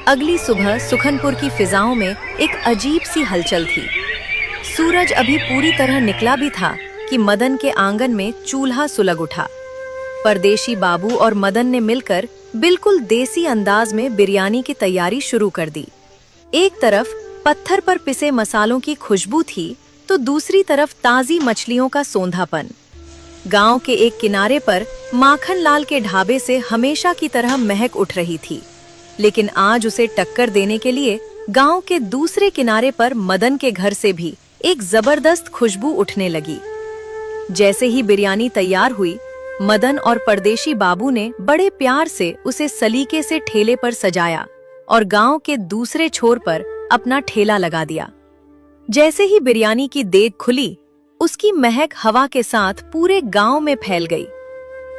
अगली सुबह सुखनपुर की फिजाओं में एक अजीब सी हलचल थी। सूरज अभी पूरी तरह निकला भी था कि मदन के आंगन में चूल्हा सुलग उठा। परदेशी बाबू और मदन ने मिलकर बिल्कुल देसी अंदाज में बिरयानी की तैयारी शुरू कर दी। एक तरफ पत्थर पर पिसे मसालों की खुशबू थी, तो दूसरी तरफ ताजी मछलियों का सोंधापन। गांव के एक किनारे पर माखन लाल के ढाबे से हमेशा की तरह महक उठ रही थी, लेकिन आज उसे टक्कर देने के लिए गांव के दूसरे किनारे पर मदन के घर से भी एक जबरदस्त खुशबू उठने लगी। जैसे ही बिरयानी तैयार हुई, मदन और परदेशी बाबू ने बड़े प्यार से उसे सलीके से ठेले पर सजाया और गांव के दूसरे छोर पर अपना ठेला लगा दिया। जैसे ही बिरयानी की देग खुली, उसकी महक हवा के साथ पूरे गांव में फैल गई।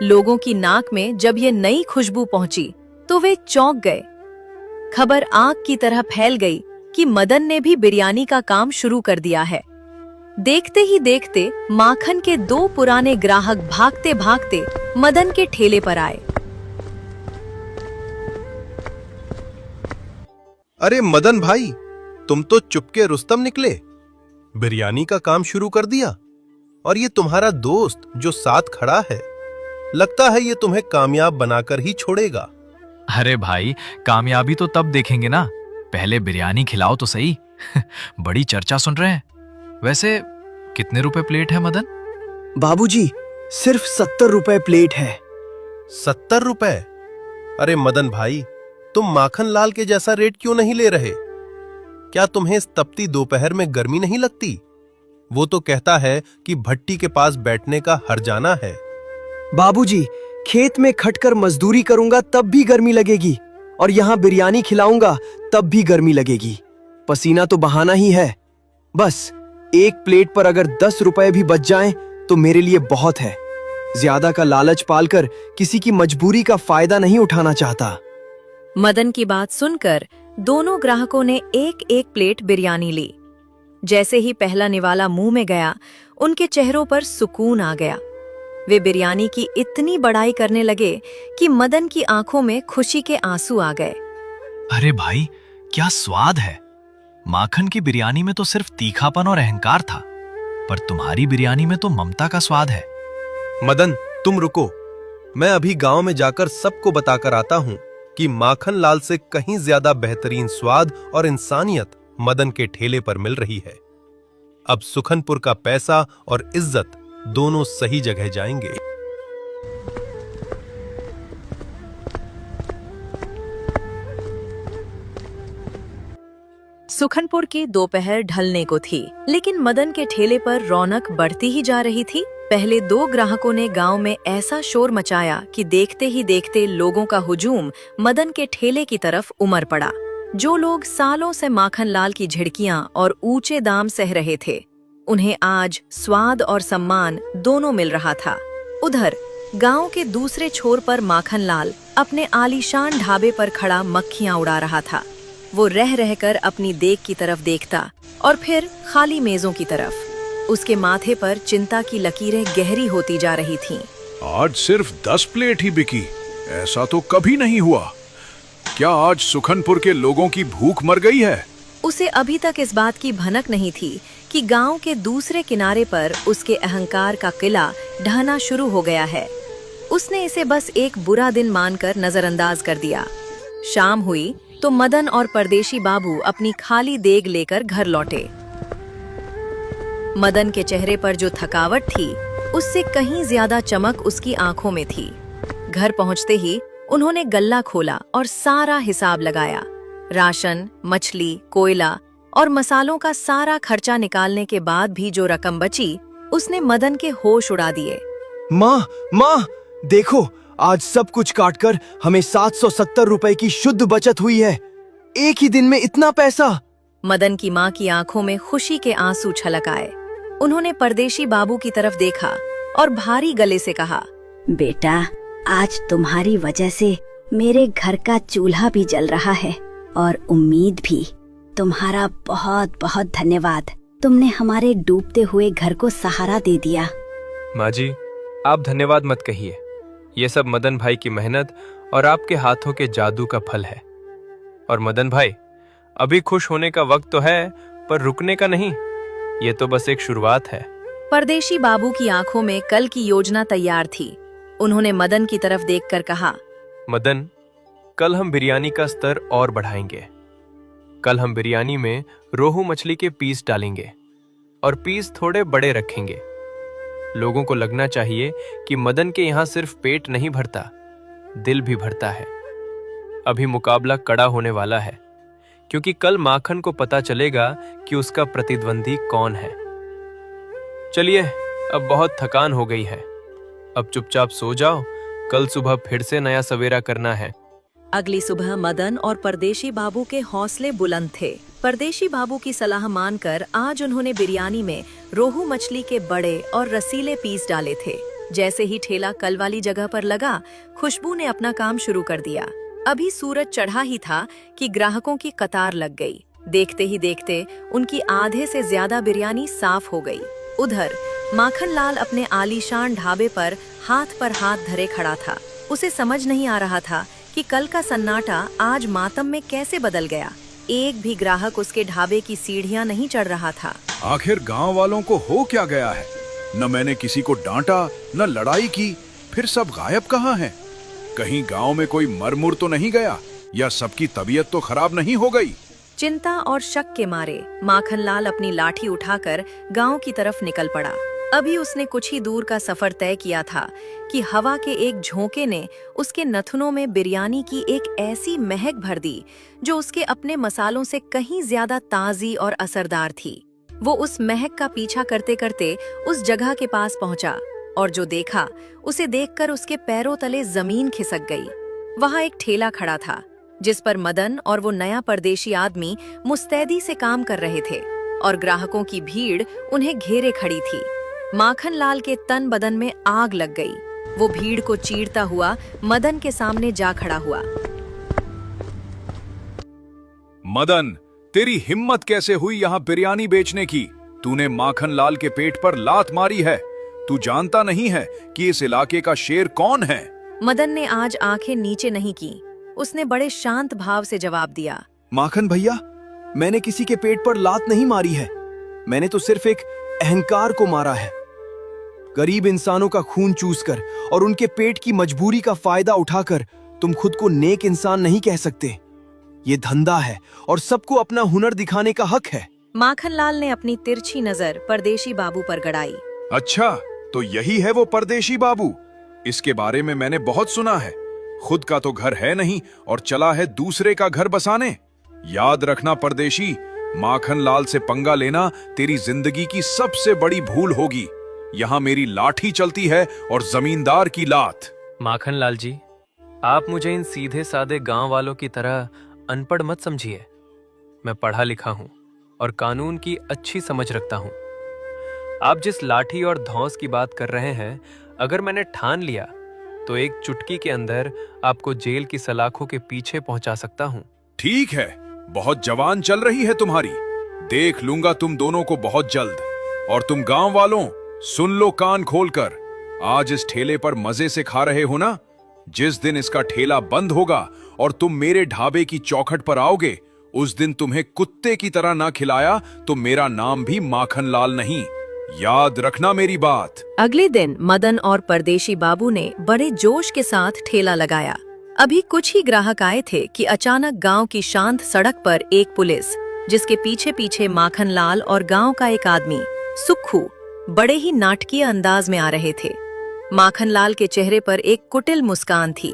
लोगों की नाक में जब ये नई खुशबू पहुंची तो वे चौंक गए। खबर आग की तरह फैल गई कि मदन ने भी बिरयानी का काम शुरू कर दिया है। देखते ही देखते माखन के 2 पुराने ग्राहक भागते भागते मदन के ठेले पर आए। अरे मदन भाई, तुम तो चुपके रुस्तम निकले, बिरयानी का काम शुरू कर दिया। और ये तुम्हारा दोस्त जो साथ खड़ा है, लगता है ये तुम्हें कामयाब बनाकर ही छोड़ेगा। अरे भाई, कामयाबी तो तब देखेंगे ना, पहले बिरयानी खिलाओ तो सही। बड़ी चर्चा सुन रहे हैं। वैसे कितने रुपए प्लेट है मदन? बाबूजी, सिर्फ 70 रुपए प्लेट है। 70 रुपए? अरे मदन भाई, तुम माखन लाल के जैसा रेट क्यों नहीं ले रहे? क्या तुम्हें इस तपती दोपहर में गर्मी नहीं लगती? वो तो कहता है कि भट्टी के पास बैठने का हर्जाना है। बाबूजी, खेत में खटकर मजदूरी करूंगा तब भी गर्मी लगेगी, और यहाँ बिरयानी खिलाऊंगा तब भी गर्मी लगेगी। पसीना तो बहाना ही है। बस एक प्लेट पर अगर 10 रुपए भी बच जाएं तो मेरे लिए बहुत है। ज्यादा का लालच पालकर किसी की मजबूरी का फायदा नहीं उठाना चाहता। मदन की बात सुनकर दोनों ग्राहकों ने एक एक प्लेट बिरयानी ली। जैसे ही पहला निवाला मुंह में गया, उनके चेहरों पर सुकून आ गया। वे बिरयानी की इतनी बड़ाई करने लगे कि मदन की आंखों में खुशी के आंसू आ गए। अरे भाई, क्या स्वाद है! माखन की बिरयानी में तो सिर्फ तीखापन और अहंकार था, पर तुम्हारी बिरयानी में तो ममता का स्वाद है। मदन, तुम रुको, मैं अभी गांव में जाकर सबको बताकर आता हूं कि माखन लाल से कहीं ज्यादा बेहतरीन स्वाद और इंसानियत मदन के ठेले पर मिल रही है। अब सुखनपुर का पैसा और इज्जत दोनों सही जगह जाएंगे। सुखनपुर की दोपहर ढलने को थी, लेकिन मदन के ठेले पर रौनक बढ़ती ही जा रही थी। पहले 2 ग्राहकों ने गांव में ऐसा शोर मचाया कि देखते ही देखते लोगों का हुजूम मदन के ठेले की तरफ उमड़ पड़ा। जो लोग सालों से माखन लाल की झिड़कियां और ऊंचे दाम सह रहे थे, उन्हें आज स्वाद और सम्मान दोनों मिल रहा था। उधर गांव के दूसरे छोर पर माखन लाल अपने आलीशान ढाबे पर खड़ा मक्खियां उड़ा रहा था। वो रह रहकर अपनी देग की तरफ देखता और फिर खाली मेजों की तरफ। उसके माथे पर चिंता की लकीरें गहरी होती जा रही थीं। आज सिर्फ 10 प्लेट ही बिकी, ऐसा तो कभी नहीं हुआ। क्या आज सुखनपुर के लोगों की भूख मर गई है? उसे अभी तक इस बात की भनक नहीं थी कि गांव के दूसरे किनारे पर उसके अहंकार का किला ढहना शुरू हो गया है। उसने इसे बस एक बुरा दिन मानकर नजरअंदाज कर दिया। शाम हुई तो मदन और परदेशी बाबू अपनी खाली देग लेकर घर लौटे। मदन के चेहरे पर जो थकावट थी, उससे कहीं ज्यादा चमक उसकी आंखों में थी। घर पहुंचते ही उन्होंने गल्ला खोला और सारा हिसाब लगाया। राशन, मछली, कोयला और मसालों का सारा खर्चा निकालने के बाद भी जो रकम बची, उसने मदन के होश उड़ा दिए। माँ, देखो, आज सब कुछ काटकर हमें 770 रुपए की शुद्ध बचत हुई है। एक ही दिन में इतना पैसा! मदन की माँ की आंखों में खुशी के आंसू छलक आए। उन्होंने परदेशी बाबू की तरफ देखा और भारी गले से कहा, बेटा, आज तुम्हारी वजह से मेरे घर का चूल्हा भी जल रहा है और उम्मीद भी। तुम्हारा बहुत बहुत धन्यवाद। तुमने हमारे डूबते हुए घर को सहारा दे दिया। माँ जी, आप धन्यवाद मत कहिए। ये सब मदन भाई की मेहनत और आपके हाथों के जादू का फल है। और मदन भाई, अभी खुश होने का वक्त तो है, पर रुकने का नहीं। ये तो बस एक शुरुआत है। परदेशी बाबू की आंखों में कल की योजना तैयार थी। उन्होंने मदन की तरफ देखकर कहा, मदन, कल हम बिरयानी का स्तर और बढ़ाएंगे। कल हम बिरयानी में रोहू मछली के पीस डालेंगे और पीस थोड़े बड़े रखेंगे। लोगों को लगना चाहिए कि मदन के यहाँ सिर्फ पेट नहीं भरता, दिल भी भरता है। अभी मुकाबला कड़ा होने वाला है, क्योंकि कल माखन को पता चलेगा कि उसका प्रतिद्वंदी कौन है। चलिए, अब बहुत थकान हो गई है। अब चुपचाप सो जाओ, कल सुबह फिर से नया सवेरा करना है। अगली सुबह मदन और परदेशी बाबू के हौसले बुलंद थे। परदेशी बाबू की सलाह मानकर आज उन्होंने बिरयानी में रोहू मछली के बड़े और रसीले पीस डाले थे। जैसे ही ठेला कल वाली जगह पर लगा, खुशबू ने अपना काम शुरू कर दिया। अभी सूरज चढ़ा ही था कि ग्राहकों की कतार लग गई। देखते ही देखते उनकी आधे से ज्यादा बिरयानी साफ हो गई। उधर माखन लाल अपने आलीशान ढाबे पर हाथ धरे खड़ा था। उसे समझ नहीं आ रहा था कि कल का सन्नाटा आज मातम में कैसे बदल गया। एक भी ग्राहक उसके ढाबे की सीढ़ियां नहीं चढ़ रहा था। आखिर गांव वालों को हो क्या गया है? न मैंने किसी को डांटा, न लड़ाई की, फिर सब गायब कहाँ हैं? कहीं गांव में कोई मर तो नहीं गया, या सबकी तबीयत तो खराब नहीं हो गई? चिंता और शक के मारे माखन लाल अपनी लाठी उठाकर गांव की तरफ निकल पड़ा। अभी उसने कुछ ही दूर का सफर तय किया था कि हवा के एक झोंके ने उसके नथुनों में बिरयानी की एक ऐसी महक भर दी जो उसके अपने मसालों से कहीं ज्यादा ताजी और असरदार थी। वो उस महक का पीछा करते करते उस जगह के पास पहुंचा और जो देखा उसे देखकर उसके पैरों तले जमीन खिसक गई। वहां एक ठेला खड़ा था जिस पर मदन और वो नया परदेशी आदमी मुस्तैदी से काम कर रहे थे और ग्राहकों की भीड़ उन्हें घेरे खड़ी थी। माखन लाल के तन बदन में आग लग गई। वो भीड़ को चीरता हुआ मदन के सामने जा खड़ा हुआ। मदन, तेरी हिम्मत कैसे हुई यहाँ बिरयानी बेचने की? तूने माखन लाल के पेट पर लात मारी है। तू जानता नहीं है कि इस इलाके का शेर कौन है? मदन ने आज आंखें नीचे नहीं की। उसने बड़े शांत भाव से जवाब दिया, माखन भैया, मैंने किसी के पेट पर लात नहीं मारी है। मैंने तो सिर्फ एक अहंकार को मारा है। गरीब इंसानों का खून चूसकर और उनके पेट की मजबूरी का फायदा उठाकर तुम खुद को नेक इंसान नहीं कह सकते। ये धंधा है और सबको अपना हुनर दिखाने का हक है। माखन लाल ने अपनी तिरछी नजर परदेशी बाबू पर गड़ाई। अच्छा, तो यही है वो परदेशी बाबू? इसके बारे में मैंने बहुत सुना है। खुद का तो घर है नहीं और चला है दूसरे का घर बसाने। याद रखना परदेशी, माखन लाल से पंगा लेना तेरी जिंदगी की सबसे बड़ी भूल होगी। यहाँ मेरी लाठी चलती है और जमींदार की लात। माखन लाल जी, आप मुझे इन सीधे सादे गांव वालों की तरह अनपढ़ मत समझिए। मैं पढ़ा लिखा हूं और कानून की अच्छी समझ रखता हूं। आप जिस लाठी और धौंस की बात कर रहे हैं, अगर मैंने ठान लिया तो एक चुटकी के अंदर आपको जेल की सलाखों के पीछे पहुंचा सकता हूं। ठीक है, बहुत जवान चल रही है तुम्हारी। देख लूंगा तुम दोनों को बहुत जल्द। और तुम गांव वालों, सुन लो कान खोलकर। आज इस ठेले पर मजे से खा रहे हो ना? जिस दिन इसका ठेला बंद होगा और तुम मेरे ढाबे की चौखट पर आओगे, उस दिन तुम्हें कुत्ते की तरह ना खिलाया तो मेरा नाम भी माखन लाल नहीं। याद रखना मेरी बात। अगले दिन मदन और परदेशी बाबू ने बड़े जोश के साथ ठेला लगाया। अभी कुछ ही ग्राहक आए थे कि अचानक गांव की शांत सड़क पर एक पुलिस, जिसके पीछे पीछे माखन लाल और गांव का एक आदमी सुक्खू बड़े ही नाटकीय अंदाज में आ रहे थे। माखन लाल के चेहरे पर एक कुटिल मुस्कान थी।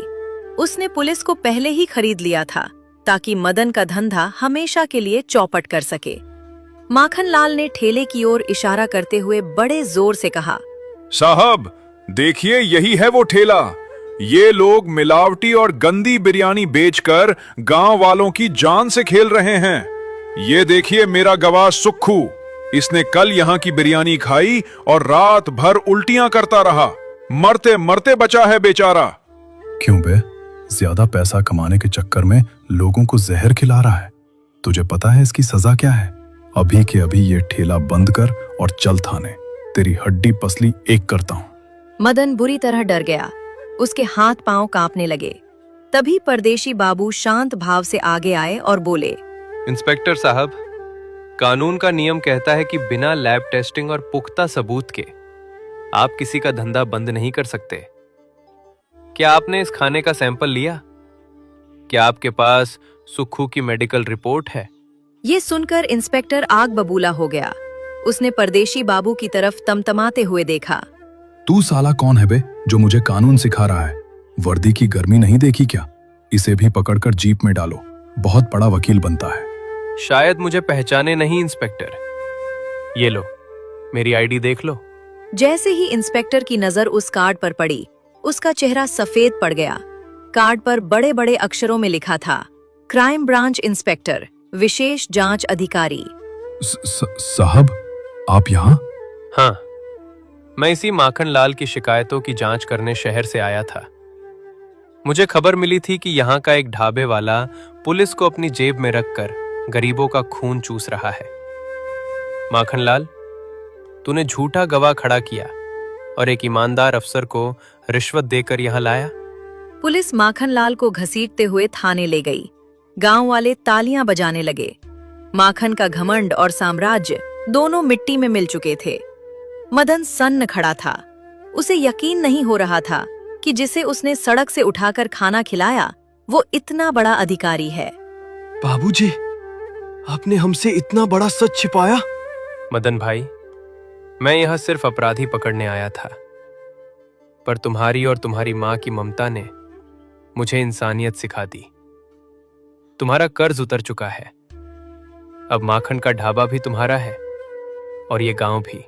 उसने पुलिस को पहले ही खरीद लिया था ताकि मदन का धंधा हमेशा के लिए चौपट कर सके। माखन लाल ने ठेले की ओर इशारा करते हुए बड़े जोर से कहा, साहब देखिए, यही है वो ठेला। ये लोग मिलावटी और गंदी बिरयानी बेचकर गांव वालों की जान से खेल रहे हैं। ये देखिए मेरा गवाह सुक्खू, इसने कल यहाँ की बिरयानी खाई और रात भर उल्टियां करता रहा। मरते मरते बचा है बेचारा। क्यों बे? ज्यादा पैसा कमाने के चक्कर में लोगों को जहर खिला रहा है। तुझे पता है इसकी सजा क्या है? अभी के अभी ये ठेला बंद कर और चल थाने। तेरी हड्डी पसली एक करता हूँ। मदन बुरी तरह डर गया। उसके हाथ पांव कांपने लगे। तभी परदेशी बाबू शांत भाव से आगे आए और बोले, इंस्पेक्टर साहब, कानून का नियम कहता है कि बिना लैब टेस्टिंग और पुख्ता सबूत के आप किसी का धंधा बंद नहीं कर सकते। क्या आपने इस खाने का सैंपल लिया? क्या आपके पास सुक्खू की मेडिकल रिपोर्ट है? ये सुनकर इंस्पेक्टर आग बबूला हो गया। उसने परदेशी बाबू की तरफ तमतमाते हुए देखा। तू साला कौन है बे जो मुझे कानून सिखा रहा है? वर्दी की गर्मी नहीं देखी क्या? इसे भी पकड़कर जीप में डालो, बहुत बड़ा वकील बनता है। शायद मुझे पहचाने नहीं इंस्पेक्टर। ये लो, मेरी आईडी देख लो। जैसे ही इंस्पेक्टर की नजर उस कार्ड पर पड़ी, उसका चेहरा सफेद पड़ गया। कार्ड पर बड़े बड़े अक्षरों में लिखा था, क्राइम ब्रांच इंस्पेक्टर, विशेष जांच अधिकारी। साहब, आप यहाँ? हाँ, मैं इसी माखन लाल की शिकायतों की जांच करने शहर से आया था। मुझे खबर मिली थी कि यहाँ का एक ढाबे वाला पुलिस को अपनी जेब में रखकर गरीबों का खून चूस रहा है। माखन लाल, तूने झूठा गवाह खड़ा किया और एक ईमानदार अफसर को रिश्वत देकर यहाँ लाया। पुलिस माखन लाल को घसीटते हुए थाने ले गई। गांव वाले तालियां बजाने लगे। माखन का घमंड और साम्राज्य दोनों मिट्टी में मिल चुके थे। मदन सन्न खड़ा था। उसे यकीन नहीं हो रहा था कि जिसे उसने सड़क से उठाकर खाना खिलाया वो इतना बड़ा अधिकारी है। बाबूजी, आपने हमसे इतना बड़ा सच छिपाया? मदन भाई, मैं यहाँ सिर्फ अपराधी पकड़ने आया था, पर तुम्हारी और तुम्हारी माँ की ममता ने मुझे इंसानियत सिखा दी। तुम्हारा कर्ज उतर चुका है। अब माखन का ढाबा भी तुम्हारा है और ये गांव भी।